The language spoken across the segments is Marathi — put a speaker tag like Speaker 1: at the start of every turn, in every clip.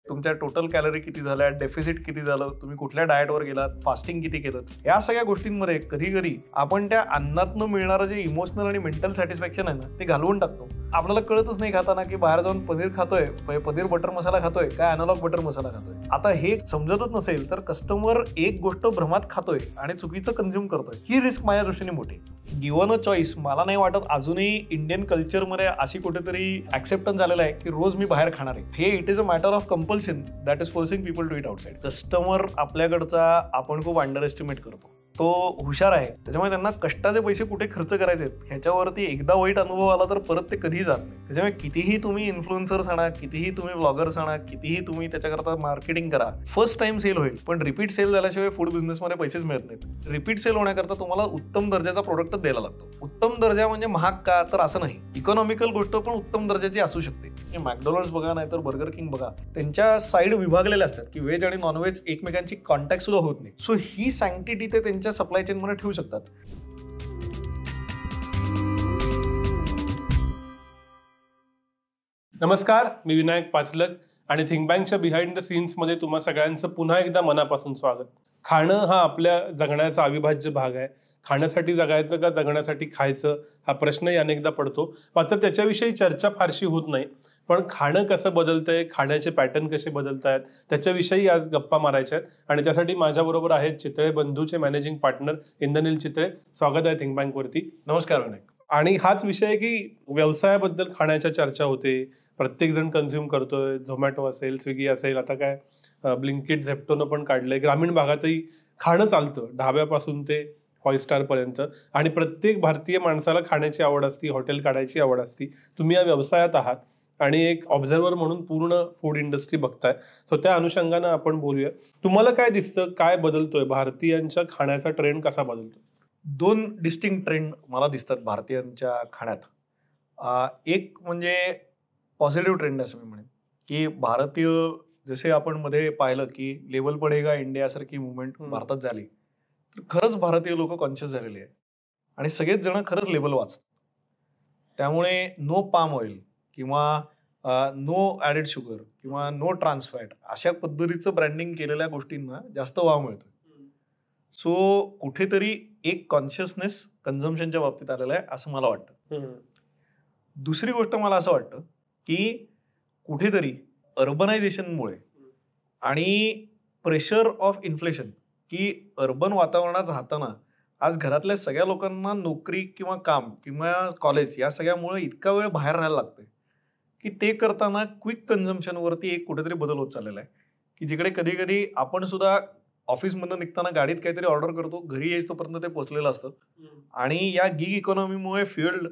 Speaker 1: तुमच्या टोटल कॅलरी किती झाल्या, डेफिसिट किती झालं, तुम्ही कुठल्या डाएटवर गेलात, फास्टिंग किती केलं, या सगळ्या गोष्टींमध्ये कधी कधी आपण त्या अन्नातनं मिळणारं जे इमोशनल आणि मेंटल सॅटिस्फॅक्शन आहे ना ते घालवून टाकतो. आपल्याला कळतच नाही खाताना की बाहेर जाऊन पनीर खातोय, पनीर बटर मसाला खातोय काय अॅनालॉग बटर मसाला खातोय. आता हे समजतच नसेल तर कस्टमर एक गोष्ट भ्रमात खातोय आणि चुकीचं कन्झ्युम करतोय. ही रिस्क माझ्या दृष्टीने मोठी. गिव्हन अ चॉईस मला नाही वाटत अजूनही इंडियन कल्चरमध्ये अशी कुठेतरी ऍक्सेप्टन्स झालेला आहे की रोज मी बाहेर खाणार आहे. हे it is a matter of compulsion that is forcing people to eat outside. Customer आपल्याकडचा आपण खूप अंडर एस्टिमेट करतो. तो हुशार आहे, त्याच्यामुळे त्यांना कष्टाचे पैसे कुठे खर्च करायचे ह्याच्यावरती एकदा वाईट अनुभव आला तर परत ते कधीही जात नाही. त्याच्यामुळे कितीही तुम्ही इन्फ्लुएन्सर्स आणा, कितीही तुम्ही ब्लॉगर्स आणा, कितीही तुम्ही त्याच्याकरता मार्केटिंग करा, फर्स्ट टाइम सेल होईल पण रिपीट सेल झाल्याशिवाय फूड बिझनेसमध्ये पैसेच मिळत नाहीत. रिपीट सेल होण्याकरता तुम्हाला उत्तम दर्जाचा प्रोडक्टच द्यायला लागतो. उत्तम दर्जा म्हणजे महाग का तर असं नाही, इकॉनॉमिकल गोष्ट पण उत्तम दर्जाची असू शकते. मॅकडॉनल्ड्स बघा नाही तर बर्गर किंग बघा, त्यांच्या साईड विभागलेल्या असतात की व्हेज आणि नॉनव्हेज एकमेकांची कॉन्टॅक्ट सुद्धा होत नाही. सो ही सँक्टिटी ते त्यांच्या सप्लाय चेन मध्ये ठेवू शकतात.
Speaker 2: नमस्कार, मी विनायक पाचलक आणि थिंक बँकच्या बिहाइंड द सीन्स मध्ये तुम्हा सगळ्यांचं पुन्हा एकदा मनापासून स्वागत. खाणं हा आपल्या जगण्याचा अविभाज्य भाग आहे. खाण्यासाठी जगायचं का जगण्यासाठी खायचं हा प्रश्नही अनेकदा पडतो, मात्र त्याच्याविषयी चर्चा फारशी होत नाही. पण खाणं कसं बदलतंय, खाण्याचे पॅटर्न कसे बदलत आहेत त्याच्याविषयी आज गप्पा मारायच्या आहेत. आणि त्यासाठी माझ्याबरोबर आहेत चितळे बंधूचे मॅनेजिंग पार्टनर इंद्रनील चितळे. स्वागत आहे थिंक बँकवरती.
Speaker 1: नमस्कार विनायक.
Speaker 2: आणि हाच विषय आहे की व्यवसायाबद्दल खाण्याच्या चर्चा होते, प्रत्येक जण कन्झ्युम करतोय. झोमॅटो असेल, स्विगी असेल, आता काय ब्लिंकिट झेप्टोनं पण काढलंय. ग्रामीण भागातही खाणं चालतं, ढाब्यापासून ते 5 स्टार पर्यंत. आणि प्रत्येक भारतीय माणसाला खाण्याची आवड असती, हॉटेल काढायची आवड असती. तुम्ही या व्यवसायात आहात आणि एक ऑब्झर्व्हर म्हणून पूर्ण फूड इंडस्ट्री बघताय. सो त्या अनुषंगानं आपण बोलूया. तुम्हाला काय दिसतं, काय बदलतोय, भारतीयांच्या खाण्याचा ट्रेंड कसा बदलतोय?
Speaker 1: 2 डिस्टिंक्ट ट्रेंड मला दिसतात भारतीयांच्या खाण्यात. एक म्हणजे पॉझिटिव्ह ट्रेंड असं मी म्हणेन की भारतीय, जसे आपण मध्ये पाहिलं की लेवल पडेगा इंडिया सारखी मुवमेंट भारतात झाली, तर खरंच भारतीय लोक कॉन्शियस झालेले आहेत आणि सगळेच जण खरंच लेबल वाचतात. त्यामुळे नो पाम ऑइल किंवा नो ॲडेड शुगर किंवा नो ट्रान्सफॅट अशा पद्धतीचं ब्रँडिंग केलेल्या गोष्टींना जास्त वाव मिळतो. सो कुठेतरी एक कॉन्शियसनेस कन्झम्पशनच्या बाबतीत आलेला आहे असं मला वाटतं. दुसरी गोष्ट मला असं वाटतं की कुठेतरी अर्बनायझेशनमुळे आणि प्रेशर ऑफ इन्फ्लेशन, की अर्बन वातावरणात राहताना आज घरातल्या सगळ्या लोकांना नोकरी किंवा काम किंवा कॉलेज या सगळ्यामुळे इतका वेळ बाहेर राहायला लागतंय की ते करताना क्विक कन्झम्पशनवरती एक कुठेतरी बदल होत चाललेला आहे. की जिकडे कधी कधी आपण सुद्धा ऑफिसमधून निघताना गाडीत काहीतरी ऑर्डर करतो, घरी यायचं तोपर्यंत ते पोचलेलं असतं. आणि या गिग इकॉनॉमीमुळे फ्युएल्ड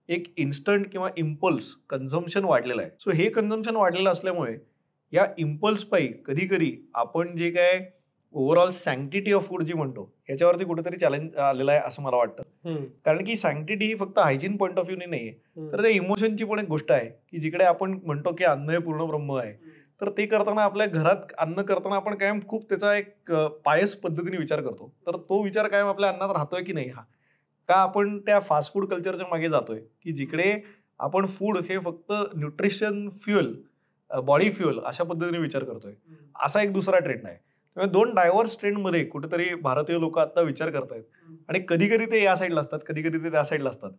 Speaker 1: एक इन्स्टंट किंवा इम्पल्स कन्झम्पशन वाढलेलं आहे. सो हे कन्झम्पशन वाढलेलं असल्यामुळे या इम्पल्स पायी कधी कधी आपण जे काय ओव्हरऑल सँक्टिटी ऑफ फूड जी म्हणतो याच्यावरती कुठेतरी चॅलेंज आलेलं आहे असं मला वाटतं. कारण की सँक्टिटी ही फक्त हायजीन पॉईंट ऑफ व्ह्यूने नाहीये, तर ते इमोशनची पण एक गोष्ट आहे की जिकडे आपण म्हणतो की अन्न हे पूर्ण ब्रह्म आहे, तर ते करताना आपल्या घरात अन्न करताना आपण कायम खूप त्याचा एक पायस पद्धतीने विचार करतो. तर तो विचार कायम आपल्या अन्नात राहतोय की नाही, हा का आपण त्या फास्ट फूड कल्चरच्या मागे जातोय की जिकडे आपण फूड हे फक्त न्यूट्रिशन फ्युएल, बॉडी फ्युएल अशा पद्धतीने विचार करतोय. असा एक दुसरा ट्रेंड आहे. त्यामुळे 2 डायव्हर्स ट्रेंडमध्ये कुठेतरी भारतीय लोक आता विचार करतायत आणि कधी कधी ते या साईडला असतात, कधी कधी ते त्या साईडला असतात.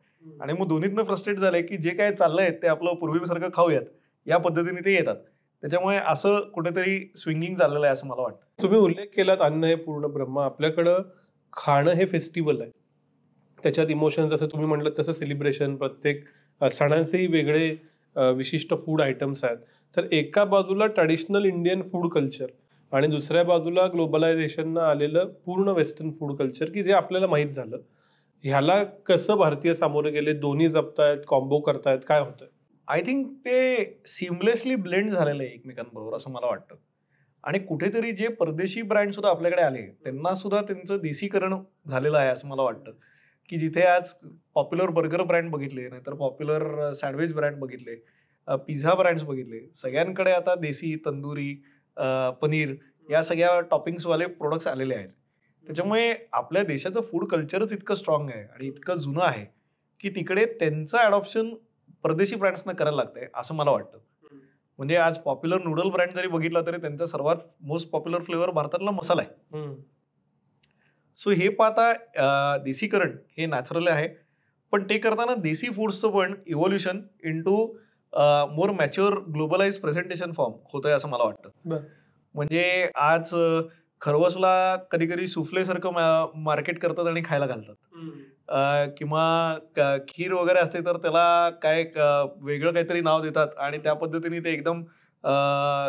Speaker 1: आणि मग दोन्हीतनं फ्रस्ट्रेट झालंय की जे काय चाललंय ते आपलं पूर्वीसारखं खाऊयात या पद्धतीने ते येतात. त्याच्यामुळे असं कुठेतरी स्विंगिंग झालेलं आहे असं मला वाटतं.
Speaker 2: तुम्ही उल्लेख केलात अन्न हे पूर्ण ब्रह्म. आपल्याकडं खाणं हे फेस्टिवल आहे, त्याच्यात इमोशन जसं तुम्ही म्हटलं तसं सेलिब्रेशन, प्रत्येक सणांचेही वेगळे विशिष्ट फूड आयटम्स आहेत. तर एका बाजूला ट्रॅडिशनल इंडियन फूड कल्चर आणि दुसऱ्या बाजूला ग्लोबलायझेशननं आलेलं पूर्ण वेस्टर्न फूड कल्चर की जे आपल्याला माहीत झालं. ह्याला कसं भारतीय सामोरे गेले, दोन्ही जपतायत, कॉम्बो करतायत, काय होतंय?
Speaker 1: आय थिंक ते सिमलेसली ब्लेंड झालेलं आहे एकमेकांबरोबर असं मला वाटतं. आणि कुठेतरी जे परदेशी ब्रँड सुद्धा आपल्याकडे आले त्यांना सुद्धा त्यांचं देशीकरण झालेलं आहे असं मला वाटतं. की जिथे आज पॉप्युलर बर्गर ब्रँड बघितले, नाहीतर पॉप्युलर सँडविच ब्रँड बघितले, पिझ्झा ब्रँड्स बघितले, सगळ्यांकडे आता देसी, तंदुरी, पनीर या सगळ्या टॉपिंग्सवाले प्रोडक्ट्स आलेले आहेत. त्याच्यामुळे आपल्या देशाचं फूड कल्चरच इतकं स्ट्रॉंग आहे आणि इतकं जुनं आहे की तिकडे त्यांचं ॲडॉप्शन परदेशी ब्रँड्सना करायला लागतंय असं मला वाटतं. म्हणजे आज पॉप्युलर नूडल ब्रँड जरी बघितला तरी त्यांचा सर्वात मोस्ट पॉप्युलर फ्लेवर भारतातला मसाला आहे. सो हे पाहता देसीकरण हे नॅचरल आहे, पण ते करताना देसी फूड्सचं पण इव्होल्युशन इंटू मोर मॅच्युअर ग्लोबलाइज प्रेझेंटेशन फॉर्म होतंय असं मला वाटतं. म्हणजे आज खरवसला कधी कधी सुफलेसारखं मार्केट करतात आणि खायला घालतात, किंवा खीर वगैरे असते तर त्याला काय वेगळं काहीतरी नाव देतात आणि त्या पद्धतीने ते एकदम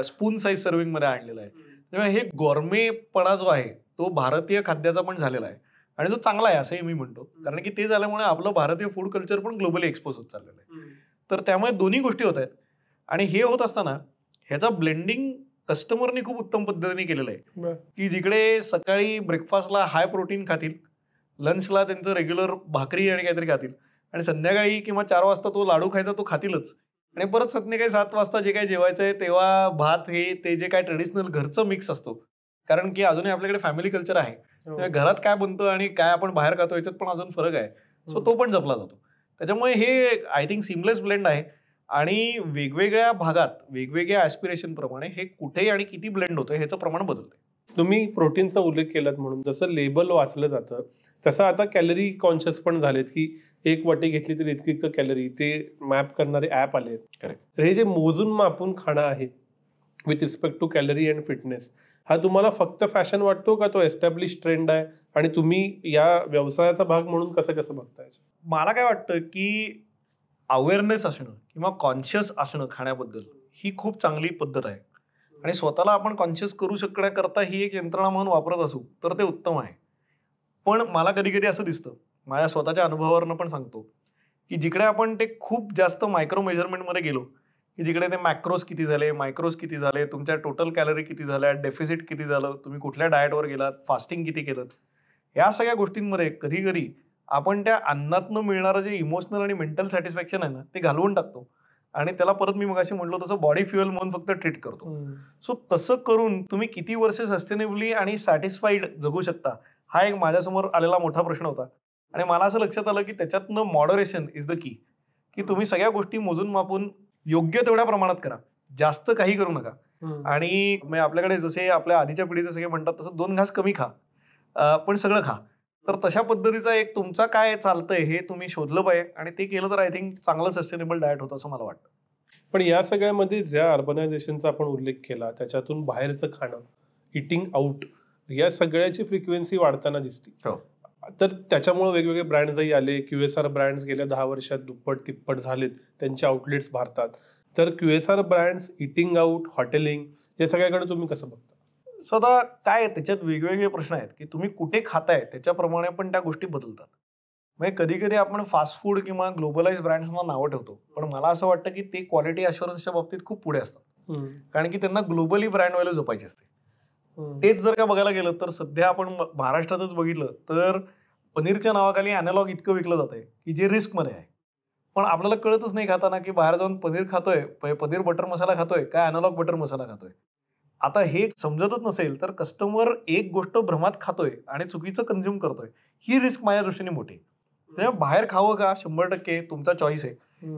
Speaker 1: स्पून साईज सर्विंग मध्ये आणलेलं आहे. त्यामुळे हे गॉर्मेपणा जो आहे तो भारतीय खाद्याचा पण झालेला आहे आणि जो चांगला आहे असंही मी म्हणतो, कारण की ते झाल्यामुळे आपलं भारतीय फूड कल्चर पण ग्लोबली एक्सपोज होत चाललेलं आहे. तर त्यामुळे दोन्ही गोष्टी होत आहेत आणि हे होत असताना ह्याचा ब्लेंडिंग कस्टमरनी खूप उत्तम पद्धतीने केलेलं आहे, की जिकडे सकाळी ब्रेकफास्टला हाय प्रोटीन खातील, लंचला त्यांचं रेग्युलर भाकरी आणि काहीतरी खातील, आणि संध्याकाळी किंवा 4 वाजता तो लाडू खायचा तो खातीलच, आणि परत संध्याकाळी 7 वाजता जे काही जेवायचं आहे तेव्हा भात हे ते जे काय ट्रेडिशनल घरचं मिक्स असतो, कारण की अजूनही आपल्याकडे फॅमिली कल्चर आहे, घरात काय बनतं आणि काय आपण बाहेर खातो याच्यात पण अजून फरक आहे. सो तो पण जपला जातो. त्याच्यामुळे हे आय थिंक सिमलेस ब्लेंड आहे आणि वेगवेगळ्या भागात वेगवेगळ्या ऍस्पिरेशन प्रमाणे हे कुठे आणि किती ब्लेंड होतं ह्याचं प्रमाण बदलतंय.
Speaker 2: तुम्ही प्रोटीनचा उल्लेख केलात म्हणून जसं लेबल वाचलं जातं तसं आता कॅलरी कॉन्शियस पण झालेत, की एक वाटी घेतली तर इतकी कॅलरी ते मॅप करणारे ऍप आले. तर हे जे मोजून मापून खाणं आहे with respect to calorie and fitness, हा तुम्हाला फक्त फॅशन वाटतो का तो एस्टॅब्लिश ट्रेंड आहे आणि तुम्ही या व्यवसायाचा भाग म्हणून कसं बघताय?
Speaker 1: मला काय वाटतं की अवेअरनेस असणं किंवा कॉन्शियस असणं खाण्याबद्दल ही खूप चांगली पद्धत आहे आणि स्वतःला आपण कॉन्शियस करू शकण्याकरता ही एक यंत्रणा म्हणून वापरत असू तर ते उत्तम आहे. पण मला कधी कधी असं दिसतं, माझ्या स्वतःच्या अनुभवावरनं पण सांगतो, की जिकडे आपण ते खूप जास्त मायक्रो मेजरमेंटमध्ये गेलो, की जिकडे ते मॅक्रोज किती झाले, मायक्रोज किती झाले, तुमच्या टोटल कॅलरी किती झाल्या, डेफिसिट किती झालं, तुम्ही कुठल्या डाएटवर गेलात, फास्टिंग किती केलं, या सगळ्या गोष्टींमध्ये कधी कधी आपण त्या अन्नातनं मिळणारं जे इमोशनल आणि मेंटल सॅटिस्फॅक्शन आहे ना ते घालवून टाकतो आणि त्याला परत मी मगाशी म्हटलो तसं बॉडी फ्युएल म्हणून फक्त ट्रीट करतो. सो तसं करून तुम्ही किती वर्ष सस्टेनेबली आणि सॅटिस्फाईड जगू शकता, हा एक माझ्यासमोर आलेला मोठा प्रश्न होता आणि मला असं लक्षात आलं की त्याच्यातनं मॉडरेशन इज द की तुम्ही सगळ्या गोष्टी मोजून मापून योग्य तेवढ्या प्रमाणात करा, जास्त काही करू नका. आणि आपल्याकडे जसे आपल्या आधीच्या पिढीचे सगळे म्हणतात तसं 2 घास कमी खा, पण सगळं खा. तर तशा पद्धतीचा एक तुमचा काय चालतंय हे तुम्ही शोधलं पाहिजे आणि ते केलं तर आय थिंक चांगलं सस्टेनेबल डाएट होतं असं मला वाटतं.
Speaker 2: पण या सगळ्यामध्ये ज्या अर्बनायझेशनचा आपण उल्लेख केला त्याच्यातून बाहेरचं खाणं, इटिंग आउट, या सगळ्याची फ्रिक्वेन्सी वाढताना दिसते. तर त्याच्यामुळे वेगवेगळे ब्रँड्सही आले. QSR ब्रँड्स गेल्या 10 वर्षात दुप्पट तिप्पट झालेत त्यांचे आउटलेट्स भारतात. तर QSR brands, eating out, hotelling या सगळ्याकडे तुम्ही कसं बघता?
Speaker 1: सो आता काय त्याच्यात वेगवेगळे प्रश्न आहेत की तुम्ही कुठे खाताय त्याच्याप्रमाणे पण त्या गोष्टी बदलतात. म्हणजे कधी कधी आपण फास्ट फूड किंवा ग्लोबलाइज ब्रँड्सना नावं ठेवतो, पण मला असं वाटतं की ते क्वालिटी अश्युरन्सच्या बाबतीत खूप पुढे असतात, कारण की त्यांना ग्लोबली ब्रँड व्हॅल्यू जपायची असते. तेच जर का बघायला गेलं तर सध्या आपण महाराष्ट्रातच बघितलं तर पनीरच्या नावाखाली अॅनालॉग इतकं विकलं जात आहे की जे रिस्कमध्ये आहे, पण आपल्याला कळतच नाही खाताना की बाहेर जाऊन पनीर खातोय, पनीर बटर मसाला खातोय काय अॅनालॉग बटर मसाला खातोय. आता हे समजतच नसेल तर कस्टमर एक गोष्ट भ्रमात खातोय आणि चुकीचं कन्झ्युम करतोय, ही रिस्क माझ्या दृष्टीने मोठी. त्यामुळे बाहेर खावं का 100% तुमचा चॉईस आहे.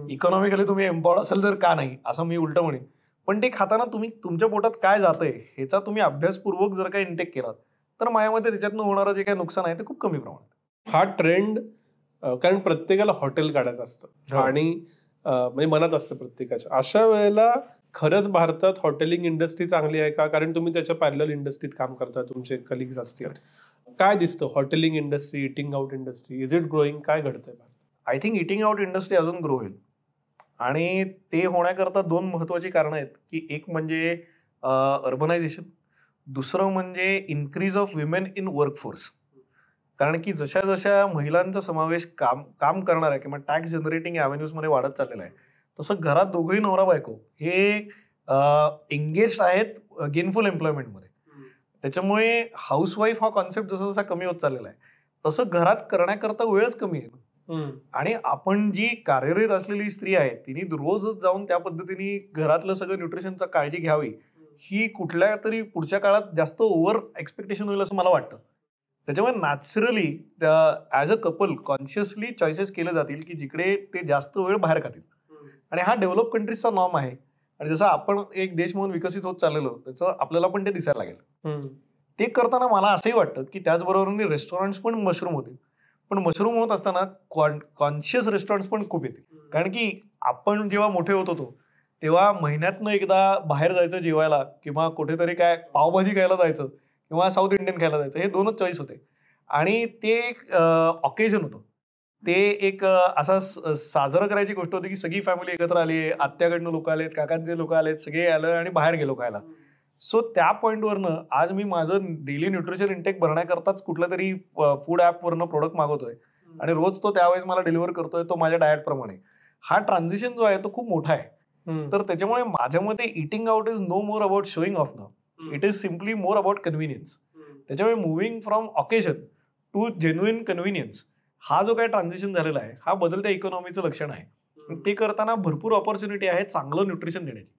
Speaker 1: इकॉनॉमिकली तुम्ही एम्पॉवर्ड असेल तर का नाही असं मी उलट म्हणेन, पण ते खाताना तुम्ही तुमच्या पोटात काय जातंय ह्याचा तुम्ही अभ्यासपूर्वक जर काही इंटेक केलात तर माझ्या मते त्याच्यातनं होणारं जे काही नुकसान आहे ते खूप कमी प्रमाणात.
Speaker 2: हा ट्रेंड कारण प्रत्येकाला हॉटेल काढायचं असतं आणि म्हणजे मनात असतं प्रत्येकाच्या, अशा वेळेला खरंच भारतात हॉटेलिंग इंडस्ट्री चांगली आहे का? कारण तुम्ही त्याच्या पॅरलल इंडस्ट्रीत काम करता, तुमचे कलिग्स असतील. काय दिसतं hotelling industry, eating out industry, is it growing? काय घडतंय?
Speaker 1: I think eating out industry अजून ग्रो होईल आणि ते होण्याकरता 2 महत्वाची कारणं आहेत, की एक म्हणजे अर्बनायझेशन, दुसरं म्हणजे increase of women in workforce. कारण की जशा जशा महिलांचा समावेश काम करणाऱ्या किंवा टॅक्स जनरेटिंग ॲव्हेन्यूजमध्ये वाढत चाललेला आहे, तसं घरात दोघंही नवरा बायको हे एंगेज आहेत गेनफुल एम्प्लॉयमेंटमध्ये. त्याच्यामुळे हाऊसवाईफ हा कॉन्सेप्ट जसा जसा कमी होत चाललेला आहे तसं घरात करण्याकरता वेळच कमी आहे. आणि आपण जी कार्यरत असलेली स्त्री आहे तिने रोजच जाऊन त्या पद्धतीने घरातलं सगळं न्यूट्रिशनचा काळजी घ्यावी, ही कुठल्या तरी पुढच्या काळात जास्त ओव्हर एक्सपेक्टेशन होईल असं मला वाटतं. त्याच्यामुळे naturally as a couple consciously choices केले जातील की जिकडे ते जास्त वेळ बाहेर खातील आणि हा डेव्हलप कंट्रीजचा नॉर्म आहे आणि जसं आपण एक देश म्हणून विकसित होत चाललेलो त्याचं आपल्याला पण ते दिसायला लागेल. ते करताना मला असंही वाटतं की त्याचबरोबर रेस्टॉरंट्स पण मशरूम होतील, पण मशरूम होत असताना कॉन्शियस रेस्टॉरंट्स पण खूप येतील. कारण की आपण जेव्हा मोठे होत होतो तेव्हा महिन्यातनं एकदा बाहेर जायचं जेवायला किंवा कुठेतरी काय पावभाजी खायला जायचं किंवा साऊथ इंडियन खायला जायचं, हे 2च चॉईस होते. आणि ते एक ऑकेजन होतं. ते एक असा साजरं करायची गोष्ट होती की सगळी फॅमिली एकत्र आली आहे, आत्याकडनं लोक आलेत, काकांचे लोक आलेत, सगळे आलं आणि बाहेर गेलो खायला. सो त्या पॉईंटवरनं आज मी माझं डेली न्यूट्रिशन इंटेक भरण्याकरताच कुठल्या तरी फूड ॲपवरनं प्रोडक्ट मागवतोय आणि रोज तो त्यावेळेस मला डिलिव्हर करतोय, तो माझ्या डाएट प्रमाणे. हा ट्रान्झिशन जो आहे तो खूप मोठा आहे. तर त्याच्यामुळे माझ्या मते eating out is no more about showing off now, it is simply more about convenience. त्याच्यामुळे moving from occasion to genuine convenience हा जो काही ट्रान्झिशन झालेला आहे हा बदलत्या इकॉनॉमीचं लक्षण आहे. ते करताना भरपूर ऑपॉर्च्युनिटी आहे चांगलं न्यूट्रिशन देण्याची.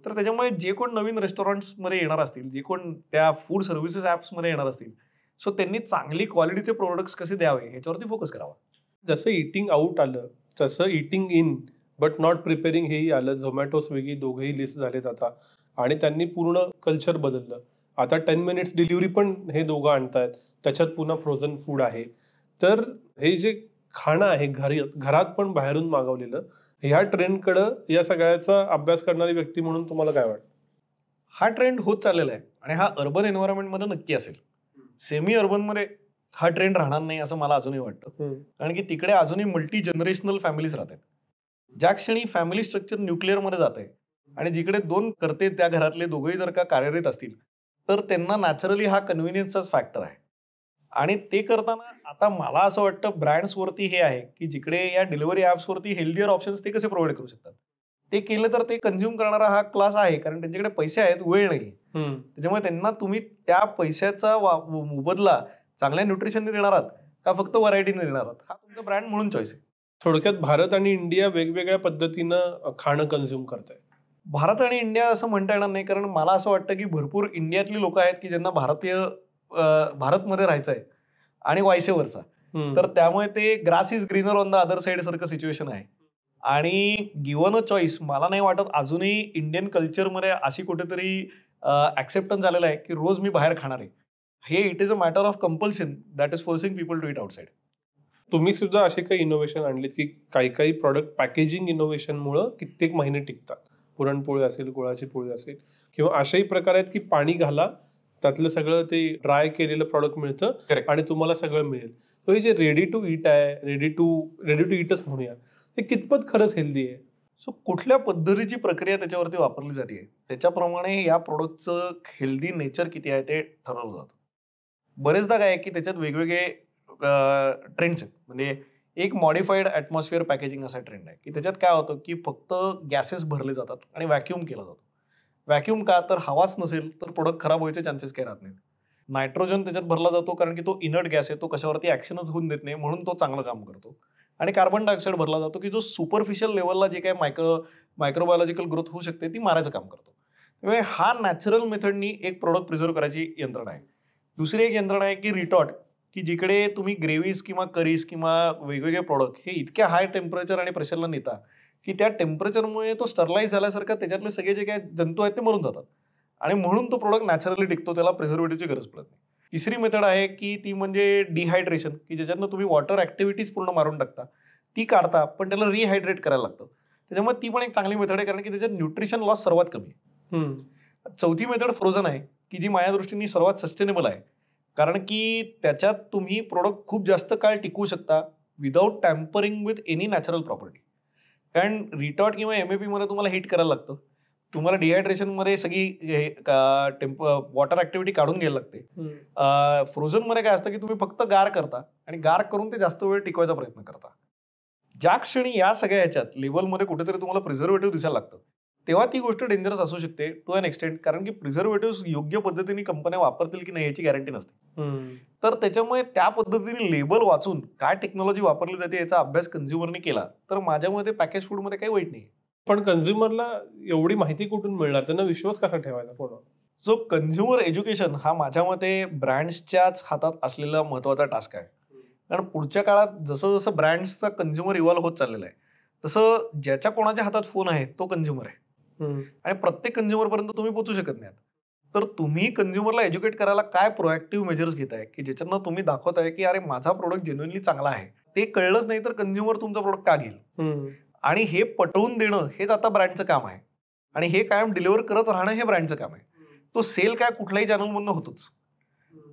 Speaker 1: तर त्याच्यामुळे जे कोण नवीन रेस्टॉरंट्समध्ये येणार असतील, जे कोण त्या फूड सर्व्हिसेस ॲप्समध्ये येणार असतील, सो त्यांनी चांगली क्वालिटीचे प्रोडक्ट्स कसे द्यावे ह्याच्यावरती फोकस करावा.
Speaker 2: जसं इटिंग आउट आलं तसं eating in but not preparing हेही आलं. झोमॅटो स्विगी दोघंही लिस्ट झालेत आता आणि त्यांनी पूर्ण कल्चर बदललं. आता 10 मिनिट्स डिलिव्हरी पण हे दोघं आणतायत, त्याच्यात पुन्हा फ्रोझन फूड आहे. तर हे जे खाणं आहे घरात पण बाहेरून मागवलेलं, ह्या ट्रेंडकडं या सगळ्याचा अभ्यास करणारी व्यक्ती म्हणून तुम्हाला काय वाटतं?
Speaker 1: हा ट्रेंड होत चाललेला आहे आणि हा अर्बन एन्व्हायरमेंटमध्ये नक्की असेल. सेमी अर्बनमध्ये हा ट्रेंड राहणार नाही असं मला अजूनही वाटतं. कारण की तिकडे अजूनही मल्टी जनरेशनल फॅमिलीज राहतात. ज्या क्षणी फॅमिली स्ट्रक्चर न्यूक्लिअरमध्ये जात आहे आणि जिकडे 2 करते त्या घरातले दोघंही जर का कार्यरत असतील तर त्यांना नॅचरली हा कन्व्हिनियन्सचाच फॅक्टर आहे. आणि ते करताना आता मला असं वाटतं ब्रँड्सवरती हे आहे की जिकडे या डिलिव्हरी ॲप्सवरती हेल्दियर ऑप्शन्स ते कसे प्रोव्हाइड करू शकतात. ते केलं तर ते कन्झ्युम करणारा हा क्लास आहे, कारण त्यांच्याकडे पैसे आहेत, वेळ नाही. त्याच्यामुळे त्यांना तुम्ही त्या पैशाचा मोबदला चांगल्या न्यूट्रिशनने देणार आहात का फक्त व्हरायटीने देणार आहात, हा तुमचा ब्रँड म्हणून चॉईस आहे.
Speaker 2: थोडक्यात भारत आणि इंडिया वेगवेगळ्या पद्धतीनं खाणं कन्झ्युम करताय.
Speaker 1: भारत आणि इंडिया असं म्हणता येणार नाही, कारण मला असं वाटतं की भरपूर इंडियातली लोक आहेत की ज्यांना भारतमध्ये राहायचं आहे आणि वायसे वर्सा. तर त्यामुळे ते grass is greener on the other side सारखं सिच्युएशन आहे. आणि गिव्हन अ चॉईस मला नाही वाटत अजूनही इंडियन कल्चरमध्ये अशी कुठेतरी ऍक्सेप्टन्स झालेलं आहे की रोज मी बाहेर खाणार आहे. हे it is a matter of compulsion that is forcing people to eat outside.
Speaker 2: तुम्ही सुद्धा असे काही इनोव्हेशन आणलीत की काही प्रॉडक्ट पॅकेजिंग इनोव्हेशनमुळं कित्येक महिने टिकतात. पुरणपोळी असेल, गुळाची पोळी असेल, किंवा असेही प्रकार आहेत की पाणी घाला, त्यातलं सगळं ते ड्राय केलेलं प्रॉडक्ट मिळतं आणि तुम्हाला सगळं मिळेल. तर हे जे रेडी टू ईट आहे, रेडी टू ईटच म्हणूया, ते कितपत खरंच हेल्दी आहे?
Speaker 1: सो कुठल्या पद्धतीची प्रक्रिया त्याच्यावरती वापरली जाते त्याच्याप्रमाणे या प्रोडक्टचं हेल्दी नेचर किती आहे ते ठरवलं जातं. बरेचदा काय आहे की त्याच्यात वेगवेगळे ट्रेंड्स आहेत. म्हणजे एक मॉडिफाईड ॲटमॉस्फिअर पॅकेजिंग असा ट्रेंड आहे की त्याच्यात काय होतं की फक्त गॅसेस भरले जातात आणि व्हॅक्यूम केला जातो. व्हॅक्यूम का, तर हवाच नसेल तर प्रोडक्ट खराब व्हायचे चान्सेस काही राहत नाहीत. नायट्रोजन त्याच्यात भरला जातो कारण की तो इनर्ट गॅस आहे, तो कशावरती ॲक्शनच होऊन देत नाही, म्हणून तो चांगलं काम करतो. आणि कार्बन डायऑक्साईड भरला जातो की जो सुपरफिशियल लेवलला जे काही मायक्रोबायोलॉजिकल ग्रोथ होऊ शकते ती मारायचं काम करतो. त्यामुळे हा नॅचरल मेथडनी एक प्रोडक्ट प्रिझर्व करायची यंत्रणा आहे. दुसरी एक यंत्रणा आहे की रिटॉट, की जिकडे तुम्ही ग्रेव्हीज किंवा करीज किंवा वेगवेगळे प्रोडक्ट हे इतक्या हाय टेम्परेचर आणि प्रेशरला नेता की त्या टेम्परेचरमुळे तो स्टरलाइज झाल्यासारखं त्याच्यातले सगळे जे काही जंतू आहेत ते मरून जातात आणि म्हणून तो प्रोडक्ट नॅचरली टिकतो, त्याला प्रिझर्वेटिव्हची गरज पडत नाही. तिसरी मेथड आहे की ती म्हणजे डिहायड्रेशन, की ज्याच्यातनं तुम्ही वॉटर ॲक्टिव्हिटीज पूर्ण मारून टाकता, ती काढता पण त्याला रिहायड्रेट करायला लागतं. त्याच्यामुळे ती पण एक चांगली मेथड आहे कारण की त्याच्यात न्यूट्रिशन लॉस सर्वात कमी आहे. चौथी मेथड फ्रोझन आहे की जी माझ्या दृष्टीने सर्वात सस्टेनेबल आहे, कारण की त्याच्यात तुम्ही प्रोडक्ट खूप जास्त काळ टिकवू शकता without tampering with any natural property. कारण रिटॉट किंवा MAP मध्ये तुम्हाला हीट करायला लागतं, तुम्हाला डिहायड्रेशनमध्ये सगळी वॉटर ॲक्टिव्हिटी काढून घ्यायला लागते. फ्रोझनमध्ये काय असतं की तुम्ही फक्त गार करता आणि गार करून ते जास्त वेळ टिकवायचा प्रयत्न करता. ज्या क्षणी या सगळ्या ह्याच्यात लेवलमध्ये कुठेतरी तुम्हाला प्रिझर्वेटिव्ह दिसायला लागतं तेव्हा ती गोष्ट डेंजरस असू शकते टू अन एक्सटेंट, कारण की प्रिझर्वेटिव्ह योग्य पद्धतीने कंपन्या वापरतील की नाही याची गॅरंटी नसते. तर त्याच्यामुळे त्या पद्धतीने लेबल वाचून काय टेक्नॉलॉजी वापरली जाते याचा अभ्यास कन्झ्युमरने केला तर माझ्यामध्ये पॅकेज फूडमध्ये काही वाईट नाही.
Speaker 2: पण कन्झ्युमरला एवढी माहिती कुठून मिळणार, त्यांना विश्वास कसा ठेवायचा कोणावर?
Speaker 1: सो कन्झ्युमर एज्युकेशन हा माझ्या मते ब्रँड्सच्याच हातात असलेला महत्त्वाचा टास्क आहे. कारण पुढच्या काळात जसं जसं ब्रँड्सचा कन्झ्युमर इव्हॉल्व्ह होत चाललेला आहे तसं ज्याच्या कोणाच्या हातात फोन आहे तो कन्झ्युमर आहे. आणि प्रत्येक कंझ्युमर पर्यंत तुम्ही पोहोचू शकत नाही. तर तुम्ही कंझ्युमरला एज्युकेट करायला काय प्रोएक्टिव्ह मेजर्स घेताय की ज्याच्यानं तुम्ही दाखवताय की अरे माझा प्रोडक्ट जेन्युइनली चांगला आहे. ते कळलंच नाही तर कंझ्युमर तुमचा प्रोडक्ट का घेईल. आणि हे पटवून देणं हेच आता ब्रँडचं काम आहे. आणि हे कायम डिलिव्हर करत राहणं हे ब्रँडचं काम आहे. तो सेल काय कुठल्याही चॅनलमधनं होतोच.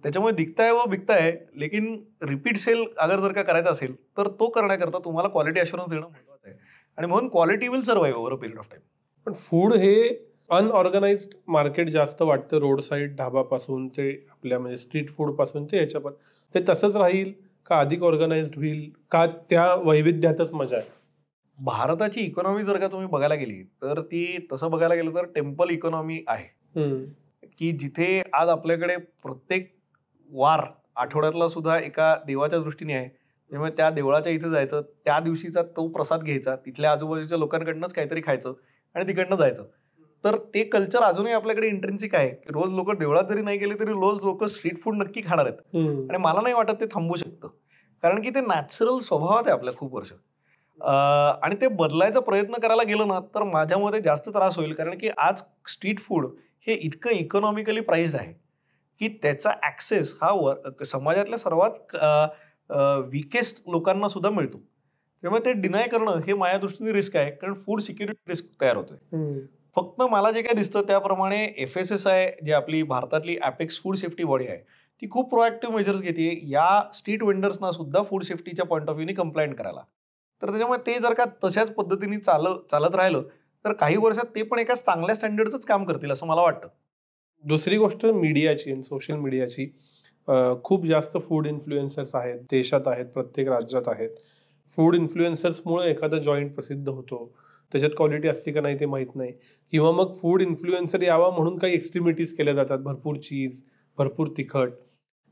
Speaker 1: त्याच्यामुळे दिखताय व बिकताय लेकिन रिपीट सेल अगर जर का करायचा असेल तर तो करण्याकरता तुम्हाला क्वालिटी अश्युरन्स देणं महत्वाचं आहे. आणि म्हणून quality will survive over a period of time.
Speaker 2: पण फूड हे अनऑर्गनाइज्ड मार्केट जास्त वाटतं. रोड साईड ढाबापासून ते आपल्या म्हणजे स्ट्रीट फूड पासून ते ह्याच्यापर्यंत ते तसंच राहील का अधिक ऑर्गनाइज्ड होईल का त्या वैविध्यातच मजा आहे?
Speaker 1: भारताची इकॉनॉमी जर का तुम्ही बघायला गेली तर ती तसं बघायला गेलं तर टेम्पल इकॉनॉमी आहे की जिथे आज आपल्याकडे प्रत्येक वार आठवड्यातला सुद्धा एका देवाच्या दृष्टीने आहे. त्यामुळे त्या देवळाच्या इथे जायचं, त्या दिवशीचा तो प्रसाद घ्यायचा, तिथल्या आजूबाजूच्या लोकांकडनंच काहीतरी खायचं आणि तिकडनं जायचं. तर ते कल्चर अजूनही आपल्याकडे इंट्रिन्सिक आहे. रोज लोक देवळात जरी नाही गेले तरी रोज लोक स्ट्रीट फूड नक्की खाणार आहेत. आणि मला नाही वाटत ते थांबू शकतं. कारण की ते नॅचरल स्वभावात आहे आपल्या खूप वर्ष. आणि ते बदलायचा प्रयत्न करायला गेलो ना तर माझ्यामध्ये जास्त त्रास होईल. कारण की आज स्ट्रीट फूड हे इतकं इकॉनॉमिकली प्राइस्ड आहे की त्याचा ऍक्सेस हा समाजातल्या सर्वात विकेस्ट लोकांना सुद्धा मिळतो. त्यामुळे ते डिनाय करणं हे माझ्या दृष्टीने रिस्क आहे. कारण फूड सिक्युरिटी रिस्क तयार होतोय. फक्त मला जे काय दिसतं त्याप्रमाणे FSSAI जी आपली भारतातली अपेक्स फूड सेफ्टी बॉडी आहे ती खूप प्रोएक्टिव्ह मेजर्स घेते या स्ट्रीट वेंडर्सना सुद्धा फूड सेफ्टीच्या पॉईंट ऑफ व्ह्यूने कंप्लायंट करायला. तर त्याच्यामुळे ते जर का तशाच पद्धतीने चालत राहिलं तर काही वर्षात ते पण एका चांगल्या स्टँडर्डच काम करतील असं मला वाटतं.
Speaker 2: दुसरी गोष्ट मीडियाची, सोशल मीडियाची. खूप जास्त फूड इन्फ्लुएन्सर्स आहेत, देशात आहेत, प्रत्येक राज्यात आहेत. फूड इन्फ्लुएन्सर्समुळे एखादा जॉईंट प्रसिद्ध होतो, त्याच्यात क्वालिटी असते का नाही ते माहीत नाही. किंवा मग फूड इन्फ्लुएन्सर यावा म्हणून काही एक्स्ट्रीमिटीज केल्या जातात, भरपूर चीज, भरपूर तिखट.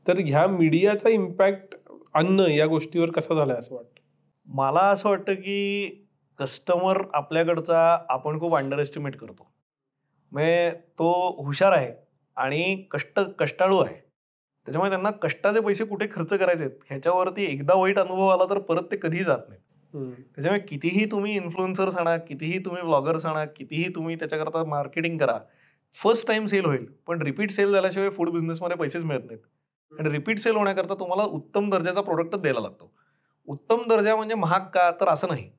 Speaker 2: तर ह्या मीडियाचा इम्पॅक्ट अन्न या गोष्टीवर कसा झालाय असं वाटतं?
Speaker 1: मला असं वाटतं की कस्टमर आपल्याकडचा आपण खूप अंडर एस्टिमेट करतो. म्हणजे तो हुशार आहे आणि कष्टाळू आहे. त्याच्यामुळे त्यांना कष्टाचे पैसे कुठे खर्च करायचे आहेत ह्याच्यावरती एकदा वाईट अनुभव आला तर परत ते कधीही जात नाही. त्याच्यामुळे कितीही तुम्ही इन्फ्लुएन्सर्स आणा, कितीही तुम्ही ब्लॉगर्स आणा, कितीही तुम्ही त्याच्याकरता मार्केटिंग करा, फर्स्ट टाइम सेल होईल पण रिपीट सेल झाल्याशिवाय फूड बिझनेसमध्ये पैसेच मिळत नाहीत. आणि रिपीट सेल होण्याकरता तुम्हाला उत्तम दर्जाचा प्रोडक्टच द्यायला लागतो. उत्तम दर्जा म्हणजे महाग का तर असं नाही.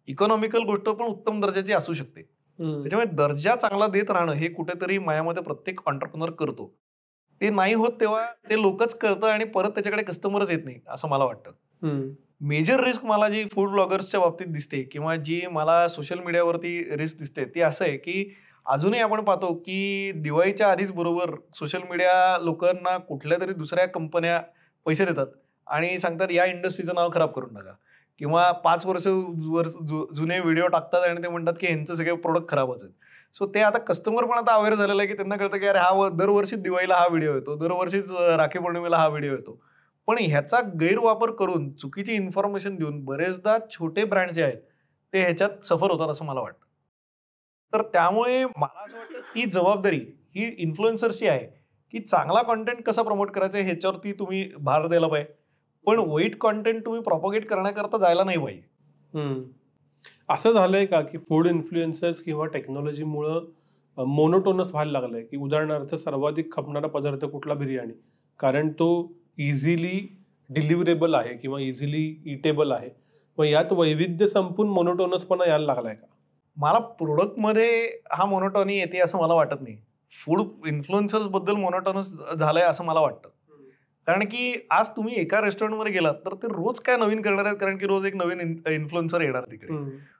Speaker 1: इकॉनॉमिकल गोष्ट पण उत्तम दर्जाची असू शकते. त्याच्यामुळे दर्जा चांगला देत राहणं हे कुठेतरी माझ्यामध्ये प्रत्येक एंटरप्रेन्योर करतो. ते नाही होत तेव्हा ते लोकच कळतं आणि परत त्याच्याकडे कस्टमरच येत नाही असं मला वाटतं. मेजर रिस्क मला जी फूड ब्लॉगर्सच्या बाबतीत दिसते किंवा जी मला सोशल मीडियावरती रिस्क दिसते ती असं आहे की अजूनही आपण पाहतो की दिवाळीच्या आधीच बरोबर सोशल मीडिया लोकांना कुठल्या तरी दुसऱ्या कंपन्या पैसे देतात आणि सांगतात या इंडस्ट्रीचं नाव खराब करून टाका. किंवा 5 वर्ष जुने व्हिडिओ टाकतात आणि ते म्हणतात की ह्यांचं सगळे प्रोडक्ट खराबच आहेत. सो ते आता कस्टमर पण आता अवेअर झालेला आहे की त्यांना कळतं की अरे हा दरवर्षीच दिवाळीला हा व्हिडिओ येतो, दरवर्षीच राखी पौर्णिमेला हा व्हिडिओ येतो. पण ह्याचा गैरवापर करून चुकीची इन्फॉर्मेशन देऊन बरेचदा छोटे ब्रँड जे आहेत ते ह्याच्यात सफर होतात असं मला वाटतं. तर त्यामुळे मला असं वाटतं ती जबाबदारी ही इन्फ्लुएन्सर्सची आहे की चांगला कॉन्टेंट कसा प्रमोट करायचा ह्याच्यावरती तुम्ही भार द्यायला पाहिजे. पण वाईट कॉन्टेंट तुम्ही प्रॉपगेट करण्याकरता जायला नाही पाहिजे.
Speaker 2: असं झालंय का की फूड इन्फ्लुएन्सर्स किंवा टेक्नॉलॉजीमुळं मोनोटोनस व्हायला लागलंय की उदाहरणार्थ सर्वाधिक खपणारा पदार्थ कुठला? बिर्याणी. कारण तो इझिली डिलिव्हरेबल आहे किंवा इझिली इटेबल आहे. मग यात वैविध्य संपून मोनोटोनसपणा यायला लागलाय का?
Speaker 1: मला प्रोडक्टमध्ये हा मोनोटॉनी येते असं मला वाटत नाही. फूड इन्फ्लुएन्सर्स बद्दल मोनोटोनस झालंय असं मला वाटतं. कारण की आज तुम्ही एका रेस्टॉरंटमध्ये गेलात तर ते रोज काय नवीन करणार आहेत कारण की रोज एक नवीन इन्फ्लुएन्सर येणार तिकडे.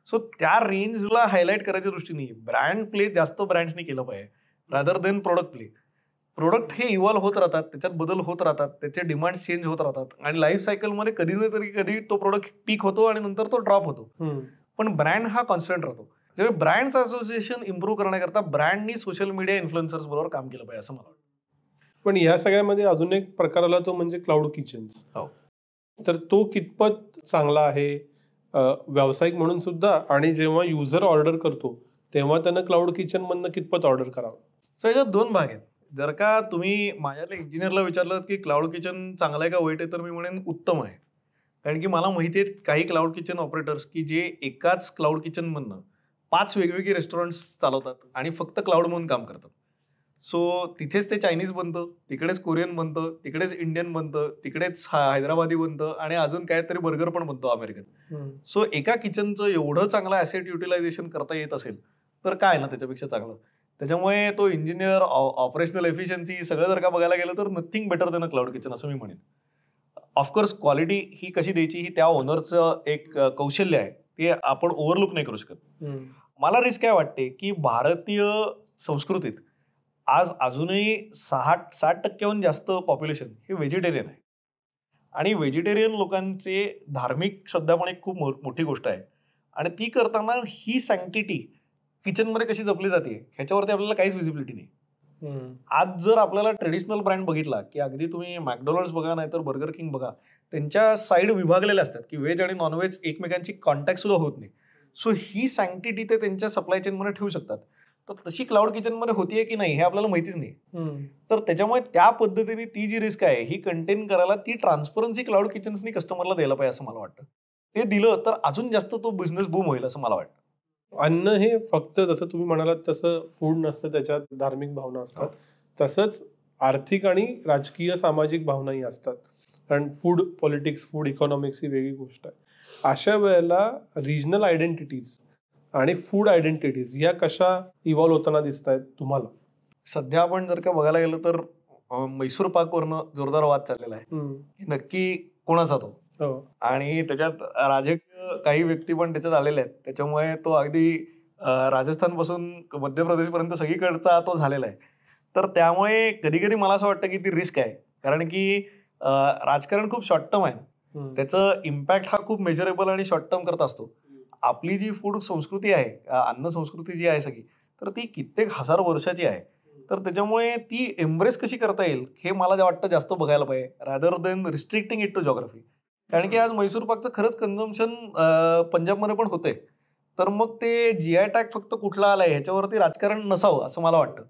Speaker 1: सो त्या रेंजला हायलाईट करायच्या दृष्टीने ब्रँड प्ले जास्त ब्रँड्सनी केलं पाहिजे rather then product play. Product हे इव्हॉल्व्ह होत राहतात, त्याच्यात बदल होत राहतात, त्याचे डिमांड चेंज होत राहतात आणि लाईफ सायकलमध्ये कधी ना कधी तो प्रोडक्ट पीक होतो आणि नंतर तो ड्रॉप होतो. पण ब्रँड हा कॉन्स्टंट राहतो. त्यामुळे ब्रँड्स असोसिएशन इम्प्रूव्ह करण्याकरता ब्रँडनी सोशल मीडिया इन्फ्लुएन्सर्स बरोबर काम केलं पाहिजे असं मला वाटतं.
Speaker 2: पण ह्या सगळ्यामध्ये अजून एक प्रकार आला तो म्हणजे क्लाउड किचन्स. तर तो कितपत चांगला आहे व्यावसायिक म्हणून सुद्धा आणि जेव्हा युजर ऑर्डर करतो तेव्हा त्यानं क्लाउड किचन मधनं कितपत ऑर्डर करावं?
Speaker 1: सो याच्यात 2 भाग आहेत. जर का तुम्ही माझ्यातल्या इंजिनियरला विचारलं की क्लाउड किचन चांगलं आहे का वाईट आहे तर मी म्हणेन उत्तम आहे. कारण की मला माहिती आहे काही क्लाउड किचन ऑपरेटर्स की जे एकाच क्लाउड किचन मधनं 5 वेगवेगळी रेस्टॉरंट्स चालवतात आणि फक्त क्लाउड म्हणून काम करतात. सो तिथेच ते चायनीज बनतं, तिकडेच कोरियन बनतं, तिकडेच इंडियन बनतं, तिकडेच हैदराबादी बनतं आणि अजून काहीतरी बर्गर पण बनतो अमेरिकन. सो एका किचनचं एवढं चांगलं ॲसेट युटिलायझेशन करता येत असेल तर काय ना त्याच्यापेक्षा चांगलं. त्याच्यामुळे तो इंजिनियर, ऑपरेशनल एफिशियन्सी सगळं जर का बघायला गेलं तर nothing better than a cloud kitchen असं मी म्हणेन. ऑफकोर्स क्वालिटी ही कशी द्यायची ही त्या ओनरचं एक कौशल्य आहे, ते आपण ओव्हरलुक नाही करू शकत. मला रिस्क काय वाटते की भारतीय संस्कृतीत आज अजूनही 60% जास्त पॉप्युलेशन हे व्हेजिटेरियन आहे आणि व्हेजिटेरियन लोकांचे धार्मिक श्रद्धा पण एक खूप मोठी गोष्ट आहे आणि ती करताना ही सँक्टिटी किचनमध्ये कशी जपली जाते ह्याच्यावरती आपल्याला काहीच विजिबिलिटी नाही. आज जर आपल्याला ट्रेडिशनल ब्रँड बघितला की अगदी तुम्ही मॅकडॉनल्ड्स बघा नाहीतर बर्गर किंग बघा, त्यांच्या साईड विभागलेल्या असतात की व्हेज आणि नॉनव्हेज एकमेकांची कॉन्टॅक्ट सुद्धा होत नाही. सो ही सँक्टिटी ते त्यांच्या सप्लाय चेनमध्ये ठेवू शकतात. तर तशी क्लाउड किचनमध्ये होतीये की नाही हे आपल्याला माहितीच नाही. तर त्याच्यामुळे त्या पद्धतीने ती जी रिस्क आहे ही कंटेन करायला ती ट्रान्सपरन्सी क्लाउड किचन्सनी कस्टमरला द्यायला पाहिजे असं मला वाटतं. ते दिलं तर अजून जास्त तो बिझनेस बूम होईल असं मला वाटतं.
Speaker 2: अन्न हे फक्त जसं तुम्ही म्हणालात तसं फूड नसतं, त्याच्यात धार्मिक भावना असतात, तसंच आर्थिक आणि राजकीय सामाजिक भावनाही असतात. कारण फूड पॉलिटिक्स, फूड इकॉनॉमिक्स ही वेगळी गोष्ट आहे. अशा वेळेला रिजनल आयडेंटिटीज आणि फूड आयडेंटिटीज या कशा इव्हॉल्व्ह होताना दिसत आहेत तुम्हाला?
Speaker 1: सध्या आपण जर का बघायला गेलं तर मैसूर पाकवरनं जोरदार वाद चाललेला आहे. नक्की कोणाचा तो? आणि त्याच्यात राजकीय काही व्यक्ती पण त्याच्यात आलेल्या आहेत. त्याच्यामुळे तो अगदी राजस्थान पासून मध्य प्रदेशपर्यंत सगळीकडचा तो झालेला आहे. तर त्यामुळे कधी कधी मला असं वाटतं की ती रिस्क आहे, कारण की राजकारण खूप शॉर्ट टर्म आहे. त्याचं इम्पॅक्ट हा खूप मेजरेबल आणि शॉर्ट टर्म करत असतो. आपली जी फूड संस्कृती आहे, अन्न संस्कृती जी आहे सगळी, तर ती कित्येक हजार वर्षाची आहे. तर त्याच्यामुळे ती एम्ब्रेस कशी करता येईल हे मला वाटतं जास्त बघायला पाहिजे, rather than restricting it to geography. कारण की आज मैसूर पाकचं खरंच कन्झम्पशन पंजाबमध्ये पण होते. तर मग ते जीआय टॅग फक्त कुठला आलाय ह्याच्यावरती राजकारण नसावं असं मला वाटतं.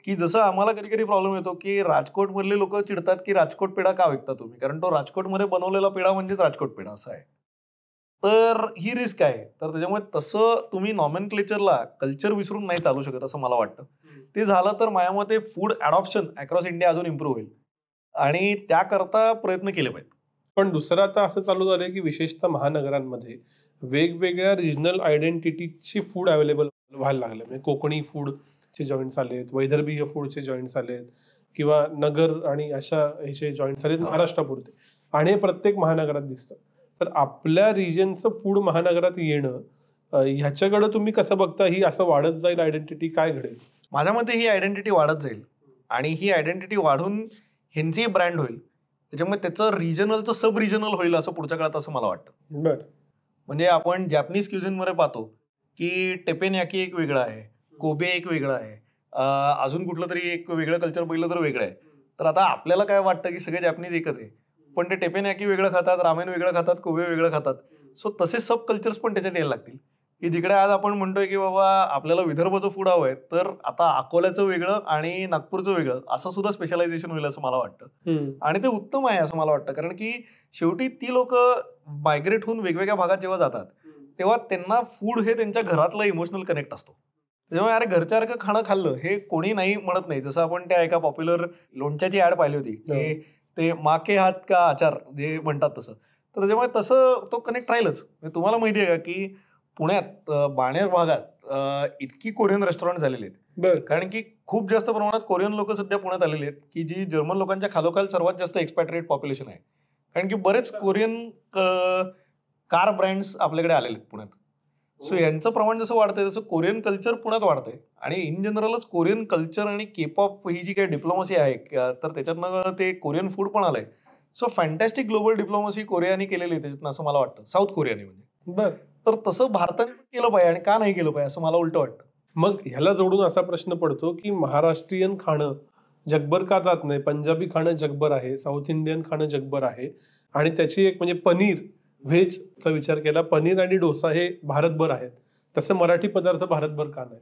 Speaker 1: की जसं आम्हाला कधी कधी प्रॉब्लेम येतो की राजकोट मधले लोक चिडतात की राजकोट पेढा का विकता तुम्ही, कारण तो राजकोटमध्ये बनवलेला पेढा म्हणजेच राजकोट पेढा असा आहे. तर ही रिस्क आहे. तर त्याच्यामुळे तसं तुम्ही नॉमेनक्लेचरला कल्चर विसरून नाही चालू शकत असं मला वाटतं. ते झालं तर माझ्या मते फूड अडॉप्शन अक्रॉस इंडिया अजून इम्प्रूव्ह होईल आणि त्याकरता प्रयत्न केले पाहिजेत.
Speaker 2: पण दुसरं आता असं चालू झालंय की विशेषतः महानगरांमध्ये वेगवेगळ्या रिजनल आयडेंटिटीची फूड अवेलेबल व्हायला लागले. म्हणजे कोकणी फूडचे जॉईंट्स आलेत, वैदर्भीय फूडचे जॉईंट्स आलेत, किंवा नगर आणि अशा ह्याचे जॉईंट्स आलेत महाराष्ट्रापुरते, आणि हे प्रत्येक महानगरात दिसतं. तर आपल्या रिजनचं फूड महानगरात येणं, ह्याच्याकडे तुम्ही कसं बघता? ही असं वाढत जाईल आयडेंटिटी, काय घडेल?
Speaker 1: माझ्या मते ही आयडेंटिटी वाढत जाईल आणि ही आयडेंटिटी वाढून ह्यांची ब्रँड होईल. त्याच्यामुळे त्याचं रिजनलचं सब रिजनल होईल असं पुढच्या काळात असं मला वाटतं.
Speaker 2: बरं.
Speaker 1: म्हणजे आपण जॅपनीज क्युझिनमध्ये पाहतो की टेपेनयाकी एक वेगळं आहे, कोबे एक वेगळं आहे, अजून कुठलं तरी एक वेगळं कल्चर पहिलं तर वेगळं आहे. तर आता आपल्याला काय वाटतं की सगळे जॅपनीज एकच आहे, पण ते टेपेनयाकी वेगळं खातात, रामेन वेगळं खातात, कोबे वेगळं खातात. सो तसे सब कल्चर्स पण त्याच्यात यायला लागतील. की जिकडे आज आपण म्हणतोय की बाबा आपल्याला विदर्भाचं फूड हवं आहे, तर आता अकोल्याचं वेगळं आणि नागपूरचं वेगळं असं सुद्धा स्पेशलायझेशन होईल असं मला वाटतं. आणि ते उत्तम आहे असं मला वाटतं, कारण की शेवटी ती लोक मायग्रेट होऊन वेगवेगळ्या भागात जेव्हा जातात तेव्हा त्यांना फूड हे त्यांच्या घरातलं इमोशनल कनेक्ट असतो. त्याच्यामुळे अरे घरच्यासारखं खाणं खाल्लं हे कोणी नाही म्हणत नाही. जसं आपण त्या एका पॉप्युलर लोणच्याची ऍड पाहिली होती की ते माके हात का आचार जे म्हणतात तसं. तर त्याच्यामुळे तसं तो कनेक्ट राहीलच. तुम्हाला माहिती आहे का की पुण्यात बाणेर भागात इतकी कोरियन रेस्टॉरंट झालेले आहेत, कारण की खूप जास्त प्रमाणात कोरियन लोक सध्या पुण्यात आलेले आहेत की जी जर्मन लोकांच्या खालोखाल सर्वात जास्त एक्सपॅट्रिएट पॉप्युलेशन आहे. कारण की बरेच कोरियन कार ब्रँड्स आपल्याकडे आलेले आहेत पुण्यात. सो यांचं प्रमाण जसं वाढतंय तसं कोरियन कल्चर पुण्यात वाढतंय आणि इन जनरलच कोरियन कल्चर आणि केपॉप ही जी काही डिप्लोमसी आहे तर त्याच्यातनं ते कोरियन फूड पण आलंय. सो फॅन्टॅस्टिक ग्लोबल डिप्लोमसी कोरियाने केलेली आहे त्याच्यातनं असं मला वाटतं, साऊथ कोरियाने म्हणजे. तर तसं भारताने पण केलं पाहिजे आणि का नाही केलं पाहिजे असं मला उलट वाटतं.
Speaker 2: मग ह्याला जोडून असा प्रश्न पडतो की महाराष्ट्रीयन खाणं जगभर का जात नाही? पंजाबी खाणं जगभर आहे, साऊथ इंडियन खाणं जगभर आहे, आणि त्याची एक म्हणजे पनीर, व्हेजचा विचार केला, पनीर आणि डोसा हे भारतभर आहेत, तसं मराठी पदार्थ भारतभर का नाही?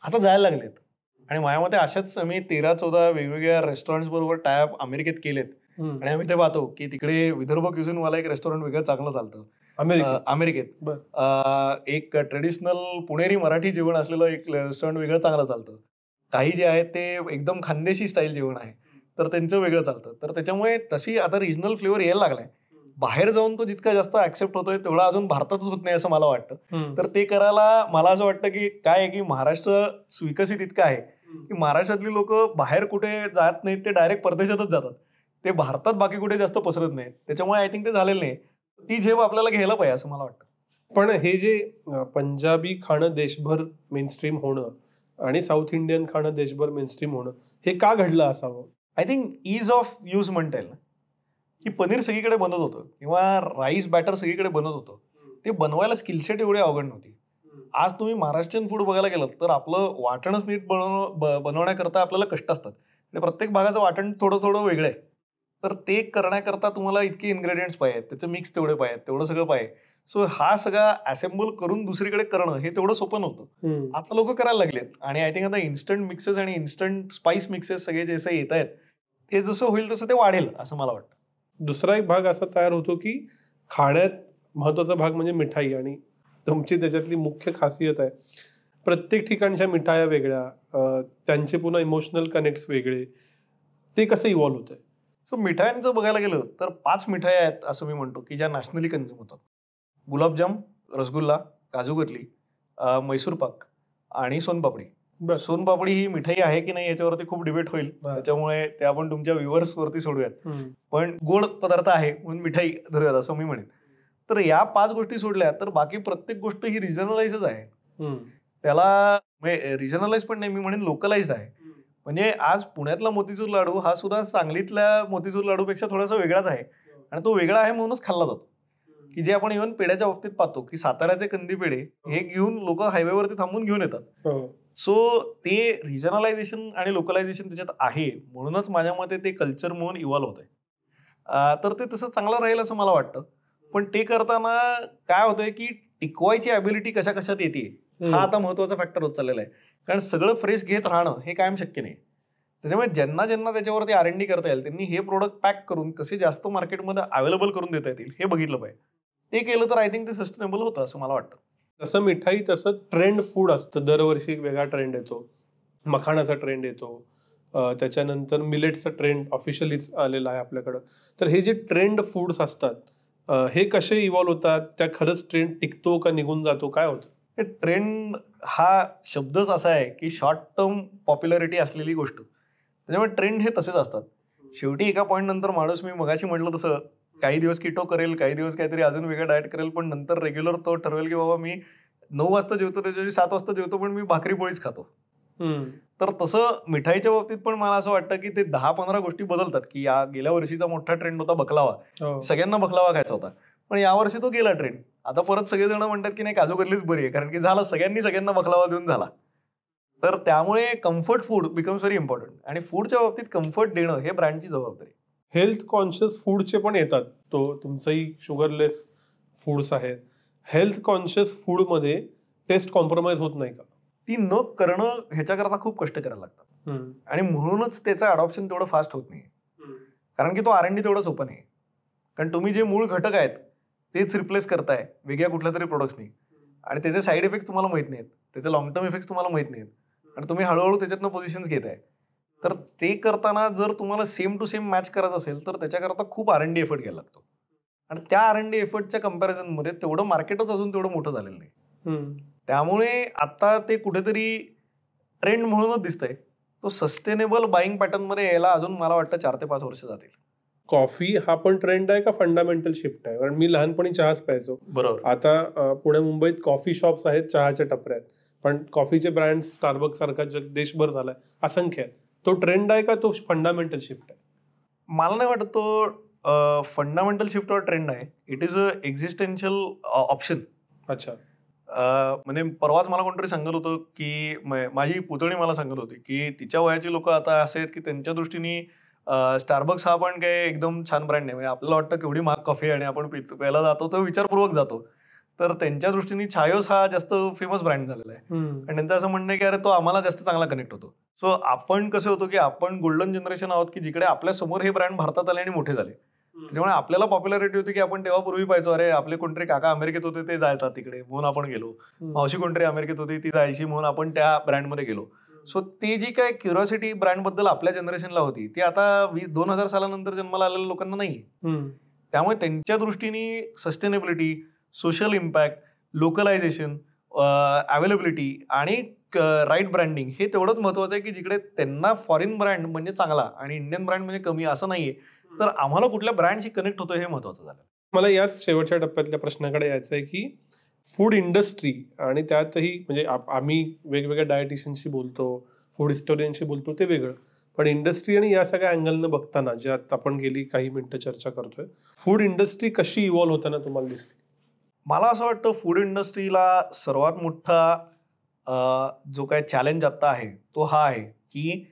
Speaker 1: आता जायला लागलेत आणि माझ्या मते अशाच आम्ही 13-14 वेगवेगळ्या रेस्टॉरंट्स बरोबर टायअप अमेरिकेत केलेत आणि आम्ही ते पाहतो की तिकडे विदर्भ क्युझिनवाला एक रेस्टॉरंट वेगळं चांगलं चालतं. अमेरिकेत एक ट्रेडिशनल पुणेरी मराठी जेवण असलेलं एक रेस्टॉरंट वेगळं चांगलं चालतं. काही जे आहे ते एकदम खानदेशी स्टाईल जेवण आहे, तर त्यांचं वेगळं चालतं. तर त्याच्यामुळे तशी आता रिजनल फ्लेवर यायला लागलाय. बाहेर जाऊन तो जितका जास्त ऍक्सेप्ट होतोय तेवढा अजून भारतातच होत नाही असं मला वाटतं. तर ते करायला मला असं वाटतं की काय आहे की महाराष्ट्र विकसित इतकं आहे की महाराष्ट्रातली लोक बाहेर कुठे जात नाहीत, ते डायरेक्ट परदेशातच जातात. ते भारतात बाकी कुठे जास्त पसरत नाहीत. त्याच्यामुळे आय थिंक ते झालेलं नाही. ती झेप आपल्याला घ्यायला पाहिजे असं मला वाटतं.
Speaker 2: पण हे जे पंजाबी खाणं देशभर मेनस्ट्रीम होणं आणि साऊथ इंडियन खाणं देशभर मेनस्ट्रीम होणं हे का घडलं असावं?
Speaker 1: I think ease of use म्हणता येईल ना, की पनीर सगळीकडे बनत होतं किंवा राईस बॅटर सगळीकडे बनत होतं. ते बनवायला स्किलसेट एवढी अवघड नव्हती. आज तुम्ही महाराष्ट्रीयन फूड बघायला गेलं तर आपलं वाटणच नीट बनवण्याकरता आपल्याला कष्ट असतात. आणि प्रत्येक भागाचं वाटण थोडं थोडं वेगळं आहे. तर ते करण्याकरता तुम्हाला इतके इन्ग्रेडियंट्स पाहिजेत, त्याचं मिक्स तेवढे पाहिजेत, तेवढं सगळं पाहिजे. सो हा सगळा असेंबल करून दुसरीकडे करणं हे तेवढं सोपं नव्हतं. आता लोक करायला लागलेत आणि आय थिंक आता इन्स्टंट मिक्सेस आणि इन्स्टंट स्पाइस मिक्सेस सगळे जसे येत आहेत ते जसं होईल तसं ते वाढेल असं मला वाटतं.
Speaker 2: दुसरा एक भाग असा तयार होतो की खाण्यात महत्वाचा भाग म्हणजे मिठाई, आणि तुमची त्याच्यातली मुख्य खासियत आहे प्रत्येक ठिकाणच्या मिठाया वेगळ्या, त्यांचे पुन्हा इमोशनल कनेक्ट्स वेगळे. ते कसं इव्हॉल्व्ह होत आहे?
Speaker 1: सो मिठायांचं बघायला गेलं तर 5 मिठाया आहेत असं मी म्हणतो की ज्या नॅशनली कन्झ्युम होतात. गुलाबजाम, रसगुल्ला, काजू कतली, मैसूर पाक आणि सोनपापडी. सोनपापडी ही मिठाई आहे की नाही याच्यावरती खूप डिबेट होईल, त्याच्यामुळे ते आपण तुमच्या व्ह्युअर्स वरती सोडूयात. पण गोड पदार्थ आहे म्हणून मिठाई धरूयात असं मी म्हणेन. तर या 5 गोष्टी सोडल्या तर बाकी प्रत्येक गोष्ट ही रिजनलाइजच आहे. त्याला रिजनलाइज पण नाही, मी म्हणेन लोकलाइज्ड आहे. म्हणजे आज पुण्यातला मोतीचूर लाडू हा सुद्धा सांगलीतल्या मोतीचूर लाडूपेक्षा थोडासा वेगळाच आहे. आणि तो वेगळा आहे म्हणूनच खाल्ला जातो. की जे आपण इव्हन पेढ्याच्या बाबतीत पाहतो की साताऱ्याचे कंदी पेढे हे घेऊन लोक हायवेवरती थांबून घेऊन येतात. सो ते रिजनलायझेशन आणि लोकलायझेशन त्याच्यात आहे, म्हणूनच माझ्या मते ते कल्चर म्हणून इव्हॉल्व्ह होत आहे. तर ते तसं चांगलं राहील असं मला वाटतं. पण ते करताना काय होतंय की टिकवायची ॲबिलिटी कशा कशात येते हा आता महत्वाचा फॅक्टर होत चाललेला आहे. कारण सगळं फ्रेश घेत राहणं हे कायम शक्य नाही. त्याच्यामुळे ज्यांना ज्यांना त्याच्यावरती R&D करता येईल त्यांनी हे प्रोडक्ट पॅक करून कसे जास्त मार्केटमध्ये अवेलेबल करून देता येतील हे बघितलं पाहिजे. ते केलं तर आय थिंक ते सस्टेनेबल होतं असं मला वाटतं.
Speaker 2: तसं मिठाई तसं ट्रेंड फूड असतं. दरवर्षी एक वेगळा ट्रेंड येतो. मखाणाचा ट्रेंड येतो, त्याच्यानंतर मिलेटचा ट्रेंड ऑफिशियलीच आलेला आहे आपल्याकडं. तर हे जे ट्रेंड फूड्स असतात हे कसे इव्हॉल्व्ह होतात? त्या खरंच ट्रेंड टिकतो का निघून जातो, काय होतं?
Speaker 1: ट्रेंड हा शब्दच असा आहे की शॉर्ट टर्म पॉप्युलरिटी असलेली गोष्ट. त्याच्यामुळे ट्रेंड हे तसेच असतात. शेवटी एका पॉईंट नंतर माणूस, मी मगाशी म्हटलं तसं, काही दिवस किटो करेल, काही दिवस काहीतरी अजून वेगळं डाएट करेल, पण नंतर रेग्युलर तो ठरवेल की बाबा मी 9 वाजता जेवतो त्याच्याऐवजी 7 वाजता जेवतो, पण मी भाकरी पोळीच खातो. तर तसं मिठाईच्या बाबतीत पण मला असं वाटतं की ते 10-15 गोष्टी बदलतात. की या गेल्या वर्षीचा मोठा ट्रेंड होता बकलावा, सगळ्यांना बकलावा खायचा होता, पण यावर्षी तो गेला ट्रेंड. आता परत सगळेजण म्हणतात की नाही काजू कतलीच बरी आहे, कारण की झालं सगळ्यांना बकलावा देऊन झाला. तर त्यामुळे comfort food becomes very important, आणि फूडच्या बाबतीत कम्फर्ट देणं हे ब्रँडची जबाबदारी.
Speaker 2: हेल्थ कॉन्शियस फूडचे पण येतात, तो तुमचंही शुगरलेस फूड्स आहेत. हेल्थ कॉन्शियस फूडमध्ये टेस्ट कॉम्प्रोमाइज होत नाही का?
Speaker 1: ती न करणं ह्याच्याकरता खूप कष्ट करायला लागतात, आणि म्हणूनच त्याचं अडॉप्शन तेवढं फास्ट होत नाही. कारण की तो R&D तेवढं सोपं नाही. कारण तुम्ही जे मूळ घटक आहेत तेच रिप्लेस करताय वेगळ्या कुठल्या तरी प्रोडक्ट्सनी, आणि त्याचे साईड इफेक्ट तुम्हाला माहित नाहीत, त्याचे लॉंग टर्म इफेक्ट तुम्हाला माहित नाहीत, आणि तुम्ही हळूहळू त्याच्यातनं पोझिशन्स घेताय. तर ते करताना जर तुम्हाला सेम टू सेम मॅच करायचं असेल तर त्याच्याकरता खूप R&D एफर्ट घ्यायला लागतो, आणि त्या R&D एफर्टच्या कम्पॅरिझनमध्ये तेवढं मार्केटच अजून तेवढं मोठं झालेलं नाही. त्यामुळे आता ते कुठेतरी ट्रेंड म्हणूनच दिसतंय. तो सस्टेनेबल बाईंग पॅटर्नमध्ये यायला अजून मला वाटतं 4 ते 5 वर्ष जातील.
Speaker 2: कॉफी हा पण ट्रेंड आहे का फंडामेंटल शिफ्ट आहे? कारण मी लहानपणी चहाच प्यायचो.
Speaker 1: बरोबर.
Speaker 2: आता पुणे मुंबईत कॉफी शॉप्स आहेत चहाच्या टपऱ्यात, पण कॉफीचे ब्रँड स्टारबक्स सारखा देशभर झालाय, असंख्य आहे. तो ट्रेंड आहे का तो फंडामेंटल शिफ्ट आहे?
Speaker 1: मला नाही वाटत तो फंडामेंटल शिफ्ट और ट्रेंड आहे. It is a existential option.
Speaker 2: अच्छा.
Speaker 1: म्हणजे परवाच मला कोणतरी सांगत होतं की माझी पुतणी मला सांगत होती की तिच्या वयाची लोक आता असे आहेत की त्यांच्या दृष्टीने स्टारबक्स हा पण काय एकदम छान ब्रँड नाही. म्हणजे आपल्याला वाटतं केवढी महाग कॉफी आणि आपण प्यायला जातो तर विचारपूर्वक जातो. तर त्यांच्या दृष्टीने चायोस हा जास्त फेमस ब्रँड झालेला आहे, आणि त्यांचं असं म्हणणं आहे की अरे तो आम्हाला जास्त चांगला कनेक्ट होतो. सो आपण कसं होतो की आपण गोल्डन जनरेशन आहोत की जिकडे आपल्या समोर हे ब्रँड भारतात आले आणि मोठे झाले. त्याच्यामुळे आपल्याला पॉप्युलॅरिटी होती की आपण तेव्हा पूर्वी पाहायचो, अरे आपले कोणतरी काका अमेरिकेत होते ते जायतात तिकडे म्हणून आपण गेलो, मावशी कोणतरी अमेरिकेत होती ती जायची म्हणून आपण त्या ब्रँडमध्ये गेलो. सो ती जी काय क्युरिओसिटी ब्रँडबद्दल आपल्या जनरेशनला होती ती आता 2000 सालानंतर जन्माला आलेल्या लोकांना नाही. त्यामुळे त्यांच्या दृष्टीने sustainability, social impact, localisation, availability आणि राईट ब्रँडिंग हे तेवढंच महत्वाचं आहे की जिकडे त्यांना फॉरेन ब्रँड म्हणजे चांगला आणि इंडियन ब्रँड म्हणजे कमी असं नाहीये, तर आम्हाला कुठल्या ब्रँडशी कनेक्ट होतं हे महत्वाचं झालं.
Speaker 2: मला याच शेवटच्या टप्प्यातल्या प्रश्नाकडे यायचं आहे की फूड इंडस्ट्री आणि त्यातही म्हणजे आम्ही वेगवेगळ्या डायटिशियनशी बोलतो, फूड हिस्टोरियनशी बोलतो, ते वेगळं, पण इंडस्ट्री आणि या सगळ्या अँगलनं बघताना ज्यात आपण गेली काही मिनिटं चर्चा करतोय, फूड इंडस्ट्री कशी इव्हॉल्व्ह होताना तुम्हाला दिसते?
Speaker 1: मला असं वाटतं फूड इंडस्ट्रीला सर्वात मोठा जो काय चॅलेंज आता आहे तो हा आहे की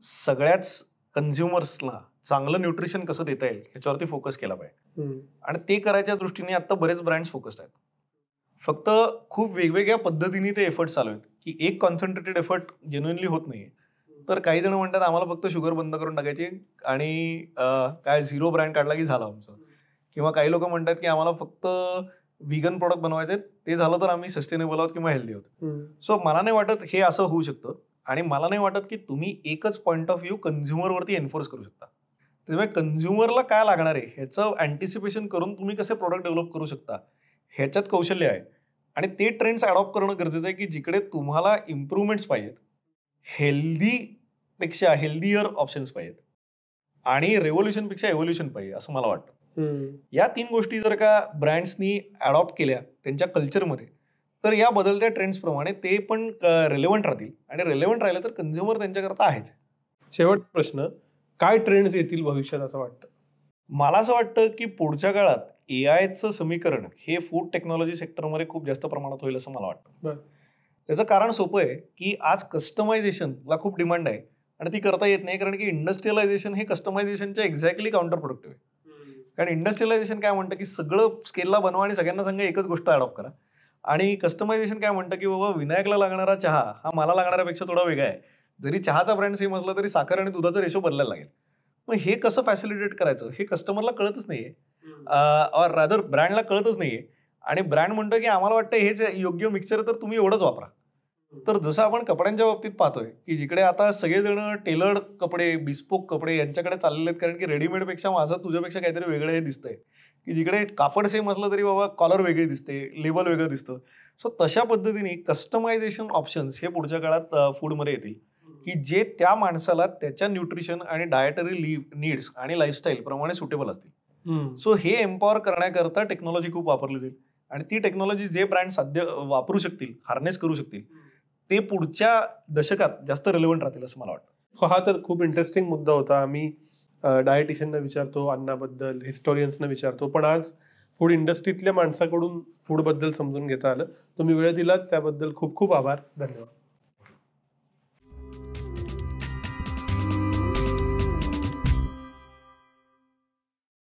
Speaker 1: सगळ्याच कन्झ्युमर्सला चांगलं न्यूट्रिशन कसं देता येईल ह्याच्यावरती फोकस केला पाहिजे. आणि ते करायच्या दृष्टीने आता बरेच ब्रँड्स फोकस्ड आहेत. फक्त खूप वेगवेगळ्या पद्धतीने ते एफर्ट चालू आहेत की एक कॉन्सन्ट्रेटेड एफर्ट जेन्युइनली होत नाही. तर काही जण म्हणतात आम्हाला फक्त शुगर बंद करून टाकायची आणि काय झिरो ब्रँड काढला की झालं आमचं, किंवा काही लोक म्हणतात की आम्हाला फक्त व्हिगन प्रोडक्ट बनवायचे, ते झालं तर आम्ही सस्टेनेबल आहोत किंवा हेल्दी आहोत. सो मला नाही वाटत हे असं होऊ शकतं आणि मला नाही वाटत की तुम्ही एकच पॉईंट ऑफ व्ह्यू कन्झ्युमरवरती एन्फोर्स करू शकता. त्यामुळे कन्झ्युमरला काय लागणार आहे ह्याचं अँटिसिपेशन करून तुम्ही कसे प्रोडक्ट डेव्हलप करू शकता ह्याच्यात कौशल्य आहे. आणि ते ट्रेंड्स अडॉप्ट करणं गरजेचं आहे की जिकडे तुम्हाला इम्प्रूव्हमेंट्स पाहिजेत, हेल्दीपेक्षा हेल्दीयर ऑप्शन्स पाहिजेत आणि रेव्होल्युशनपेक्षा एव्होल्युशन पाहिजे असं मला वाटतं. या 3 गोष्टी जर का ब्रँड्सनी अडॉप्ट केल्या त्यांच्या कल्चरमध्ये, तर या बदलत्या ट्रेंड्स प्रमाणे ते पण रिलेव्हंट राहतील आणि रिलेव्हंट राहिले तर कन्झ्युमर त्यांच्याकरता आहेच.
Speaker 2: शेवट प्रश्न, काय ट्रेंड्स येतील भविष्यात असं वाटतं?
Speaker 1: मला असं वाटतं की पुढच्या काळात एआयचं समीकरण हे फूड टेक्नॉलॉजी सेक्टरमध्ये खूप जास्त प्रमाणात होईल असं मला वाटतं. त्याचं कारण सोपं आहे की आज कस्टमायझेशनला खूप डिमांड आहे आणि ती करता येत नाही, कारण की इंडस्ट्रियलायझेशन हे कस्टमायझेशनच्या एक्झॅक्टली काउंटर प्रोडक्टिव्ह आहे. कारण इंडस्ट्रियलायझेशन काय म्हणतं की सगळं स्केलला बनवा आणि सगळ्यांना सांगा एकच गोष्ट अडॉप्ट करा, आणि कस्टमायझेशन काय म्हणतं की बाबा विनायकला लागणारा चहा हा मला लागणाऱ्यापेक्षा थोडा वेगळा आहे, जरी चहाचा ब्रँड सेम असला तरी साखर आणि दुधाचा रेशो बदलायला लागेल. मग हे कसं फॅसिलिटेट करायचं हे कस्टमरला कळतच नाहीये, और रादर ब्रँडला कळतच नाहीये. आणि ब्रँड म्हणतो की आम्हाला वाटतं हेच योग्य मिक्सर तर तुम्ही एवढंच वापरा. तर जसं आपण कपड्यांच्या बाबतीत पाहतोय की जिकडे आता सगळेजण टेलर्ड कपडे, बिस्पोक कपडे यांच्याकडे चाललेले आहेत, कारण की रेडीमेडपेक्षा माझं तुझ्यापेक्षा काहीतरी वेगळं हे दिसतंय, की जिकडे कापड सेम असलं तरी बाबा कॉलर वेगळी दिसते, लेबल वेगळं दिसतं. सो तशा पद्धतीने कस्टमायझेशन ऑप्शन्स हे पुढच्या काळात फूडमध्ये येतील की जे त्या माणसाला त्याच्या न्यूट्रिशन आणि डायटरी नीड्स आणि लाईफस्टाईल प्रमाणे सुटेबल असतील. सो हे एम्पॉवर करण्याकरता टेक्नॉलॉजी खूप वापरली जाईल आणि ती टेक्नॉलॉजी जे ब्रँड साध्य वापरू शकतील, हार्नेस करू शकतील, ते पुढच्या दशकात जास्त रिलेव्हंट राहतील असं मला वाटतं.
Speaker 2: हा तर खूप इंटरेस्टिंग मुद्दा होता. आम्ही डायटिशियनना विचारतो, अन्नाबद्दल, हिस्टोरियन्सना विचारतो, पण आज फूड इंडस्ट्रीतल्या माणसाकडून फूडबद्दल समजून घेता आलं. तुम्ही वेळ दिलात त्याबद्दल खूप खूप आभार. धन्यवाद.